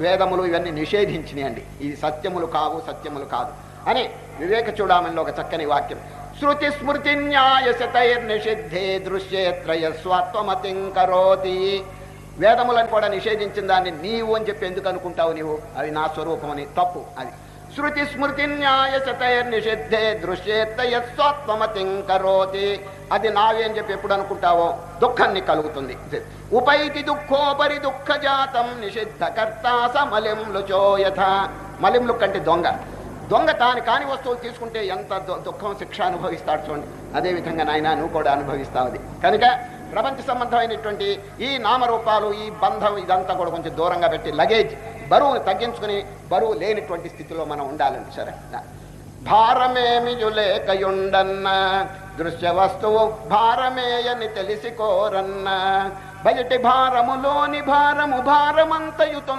వేదములు ఇవన్నీ నిషేధించినాయండి. ఇది సత్యములు కావు, సత్యములు కాదు అని వివేక చూడామణిలో ఒక చక్కని వాక్యం. శృతి స్మృతి న్యాయశతైర్నిషిద్ధే దృశ్యేత్రయ స్వాత్వమతిం కరోతి. వేదములను కూడా నిషేధించిన దాన్ని నీవు అని చెప్పి ఎందుకు అనుకుంటావు? నీవు అవి నా స్వరూపం అని. తప్పు అది. శృతి స్మృతి న్యాయశతైర్నిషిద్ధే దృశ్యేత్రయ స్వాత్వమతిం కరోతి. అది నావే అని చెప్పి ఎప్పుడు అనుకుంటావో దుఃఖాన్ని కలుగుతుంది. ఉపైతి దుఃఖోపరి దుఃఖ జాతం నిషిద్ధ కర్తాస మలింలుచో యథ. మలింలు కంటే దొంగ తాను కాని వస్తువులు తీసుకుంటే ఎంత దుఃఖం శిక్ష అనుభవిస్తాడు చూడండి. అదేవిధంగా నాయన నువ్వు కూడా అనుభవిస్తావు. అది కనుక ప్రపంచ సంబంధమైనటువంటి ఈ నామరూపాలు, ఈ బంధం, ఇదంతా కూడా కొంచెం దూరంగా పెట్టి లగేజ్ బరువును తగ్గించుకుని బరువు లేనిటువంటి స్థితిలో మనం ఉండాలండి. సరే, భారమేమియులేకయుండన్న దృశ్య వస్తువు భారమేయని తెలిసి కోరన్న బయటి భారములోని భారము భారమంతయుతం